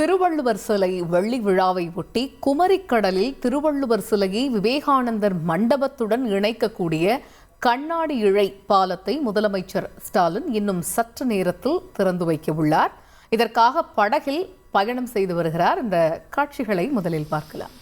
திருவள்ளுவர் சிலை வெள்ளி விழாவை ஒட்டி குமரிக்கடலில் திருவள்ளுவர் சிலையை விவேகானந்தர் மண்டபத்துடன் இணைக்கக்கூடிய கண்ணாடி இழை பாலத்தை முதலமைச்சர் ஸ்டாலின் இன்னும் சற்று நேரத்தில் திறந்து வைக்க உள்ளார். இதற்காக படகில் பயணம் செய்து வருகிறார். இந்த காட்சிகளை முதலில் பார்க்கலாம்.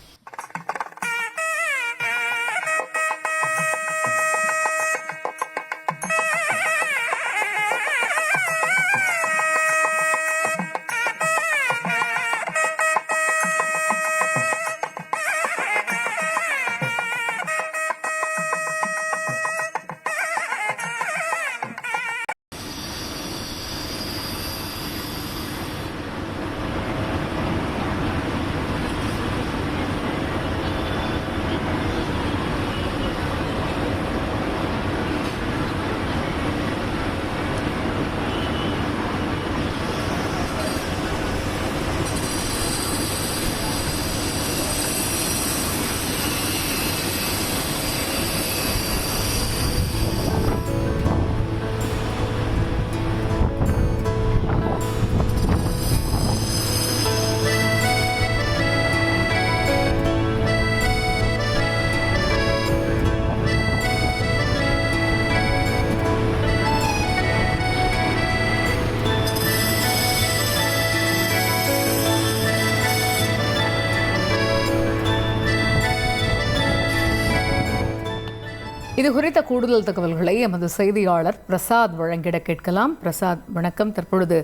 இது குறித்த கூடுதல் தகவல்களை எமது செய்தியாளர் பிரசாத் வழங்கிட கேட்கலாம். பிரசாத், வணக்கம். தற்பொழுது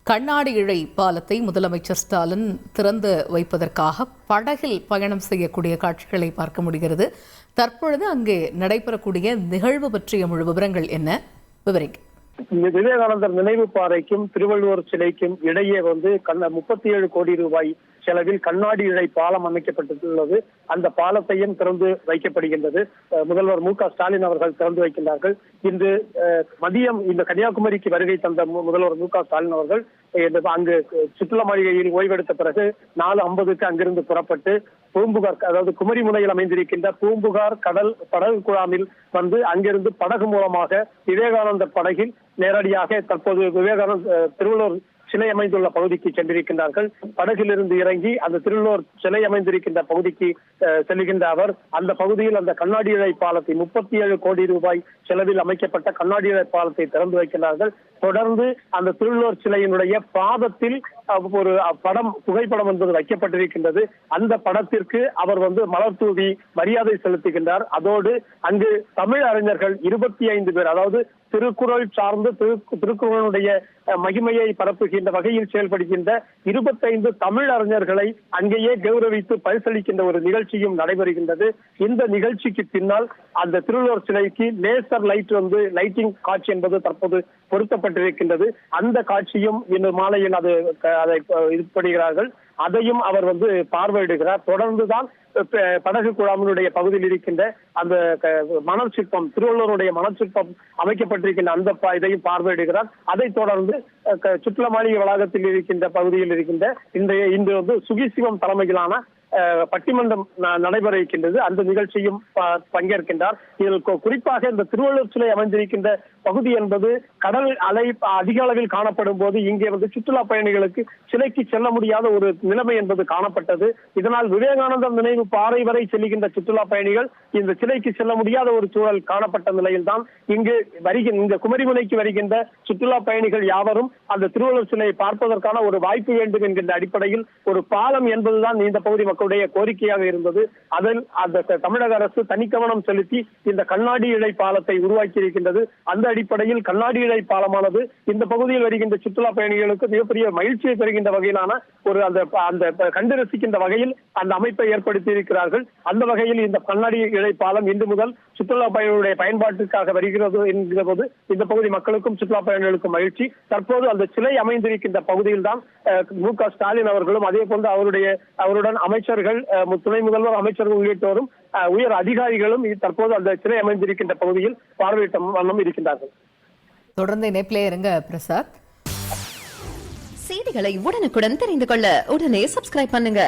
கண்ணாடி இழை பாலத்தை முதலமைச்சர் ஸ்டாலின் திறந்து வைப்பதற்காக படகில் பயணம் செய்யக்கூடிய காட்சிகளை பார்க்க முடிகிறது. தற்பொழுது அங்கே நடைபெறக்கூடிய நிகழ்வு பற்றிய முழு விவரங்கள் என்ன? விவரிங்க. விவேகானந்தர் நினைவு பாறைக்கும் திருவள்ளுவர் சிலைக்கும் இடையே 37 கோடி ரூபாய் செலவில் கண்ணாடி இழை பாலம் அமைக்கப்பட்டுள்ளது. அந்த பாலத்தையும் திறந்து வைக்கப்படுகின்றது. முதல்வர் மு.க. ஸ்டாலின் அவர்கள் திறந்து வைக்கின்றார்கள். இன்று மதியம் இந்த கன்னியாகுமரிக்கு வருகை தந்த முதல்வர் மு.க. ஸ்டாலின் அவர்கள் அங்கு சுற்றுலா மாளிகையில் ஓய்வெடுத்த பிறகு 4:50க்கு அங்கிருந்து புறப்பட்டு பூம்புகார், அதாவது குமரி முனையில் அமைந்திருக்கின்ற பூம்புகார் கடல் படகு குழாமில் அங்கிருந்து படகு மூலமாக விவேகானந்தர் படகில் நேரடியாக தற்போது விவேகானந்தர் திருவள்ளுவர் சிலை அமைந்துள்ள பகுதிக்கு சென்றிருக்கின்றார்கள். படகிலிருந்து இறங்கி அந்த திருவள்ளுவர் சிலை அமைந்திருக்கின்ற பகுதிக்கு செல்கின்ற அவர் அந்த பகுதியில் அந்த கண்ணாடி இழை பாலத்தை 37 கோடி ரூபாய் செலவில் அமைக்கப்பட்ட கண்ணாடி இழை பாலத்தை திறந்து வைக்கிறார்கள். தொடர்ந்து அந்த திருவள்ளுவர் சிலையினுடைய பாதத்தில் ஒரு புகைப்படம் என்பது வைக்கப்பட்டிருக்கின்றது. அந்த படத்திற்கு அவர் மலர் தூவி மரியாதை செலுத்துகின்றார். அதோடு அங்கு தமிழ் அறிஞர்கள் 25 பேர், அதாவது திருக்குறள் சார்ந்து திருக்குறளுடைய மகிமையை பரப்புகின்ற வகையில் செயல்படுகின்ற 25 தமிழ் அறிஞர்களை அங்கேயே கௌரவித்து பரிசளிக்கின்ற ஒரு நிகழ்ச்சியும் நடைபெறுகின்றது. இந்த நிகழ்ச்சிக்கு பின்னால் அந்த திருவள்ளுவர் சிலைக்கு லேசர் லைட்டிங் காட்சி என்பது தற்போது பொருத்தப்பட்டிருக்கின்றது. அந்த காட்சியும் இன்று மாலையில் அதை இதுபடுகிறார்கள். அதையும் அவர் பார்வையிடுகிறார். தொடர்ந்துதான் படகு குழாமினுடைய பகுதியில் இருக்கின்ற அந்த மணல் சிற்பம், திருவள்ளுவருடைய மணல் சிற்பம் அமைக்கப்பட்டிருக்கின்ற அந்த இதையும் பார்வையிடுகிறார். அதைத் தொடர்ந்து சுற்றுலா மாளிகை வளாகத்தில் இருக்கின்ற பகுதியில் இருக்கின்ற இன்று சுகிசிவம் தலைமையிலான பட்டிமன்றம் நடைபெற இருக்கின்றது. அந்த நிகழ்ச்சியும் பங்கேற்கின்றார். இதில் குறிப்பாக இந்த திருவள்ளுவர் சிலை அமைந்திருக்கின்ற பகுதி என்பது கடல் அலை அதிக அளவில் காணப்படும் போது இங்கே சுற்றுலா பயணிகளுக்கு சிலைக்கு செல்ல முடியாத ஒரு நிலைமை என்பது காணப்பட்டது. இதனால் விவேகானந்தர் நினைவு பாறை வரை செல்கின்ற சுற்றுலா பயணிகள் இந்த சிலைக்கு செல்ல முடியாத ஒரு சூழல் காணப்பட்ட நிலையில் தான் இங்கு குமரிமுனைக்கு வருகின்ற சுற்றுலா பயணிகள் யாவரும் அந்த திருவள்ளுவர் சிலையை பார்ப்பதற்கான ஒரு வாய்ப்பு வேண்டும் என்கின்ற அடிப்படையில் ஒரு பாலம் என்பதுதான் இந்த பகுதி மக்களுடைய கோரிக்கையாக இருந்தது. அதில் அந்த தமிழக அரசு தனிக்கவனம் செலுத்தி இந்த கண்ணாடி இழை பாலத்தை உருவாக்கி இருக்கின்றது. அந்த அடிப்படையில் கண்ணாடி இழை பாலமானது இந்த பகுதியில் வருகின்ற சுற்றுலா பயணிகளுக்கு மிகப்பெரிய மகிழ்ச்சியை பெறுகின்ற வகையிலான ஒரு அந்த கண்டு ரசிக்கின்ற வகையில் அந்த அமைப்பை ஏற்படுத்தி இருக்கிறார்கள். அந்த வகையில் இந்த கண்ணாடி இழை பாலம் இன்று முதல் சுற்றுலா பயணிகளுடைய பயன்பாட்டிற்காக வருகிறது என்கிற போது இந்த பகுதி மக்களுக்கும் சுற்றுலா பயணிகளுக்கும் மகிழ்ச்சி. தற்போது அந்த சிலை அமைந்திருக்கின்ற பகுதியில் தான் மு.க. ஸ்டாலின் அவர்களும் அதே போன்று அவருடன் அமைச்சர்கள், துணை முதல்வர், அமைச்சர்கள் உள்ளிட்டோரும் உயர் அதிகாரிகளும் தற்போது அந்த சிலை அமைந்திருக்கின்ற பகுதியில் பார்வையிட்ட வண்ணம் இருக்கின்றார்கள். தொடர்ந்து இணைப்பிலே இருங்க பிரசாத். செய்திகளை உடனுக்குடன் தெரிந்து கொள்ள உடனே சப்ஸ்கிரைப் பண்ணுங்க.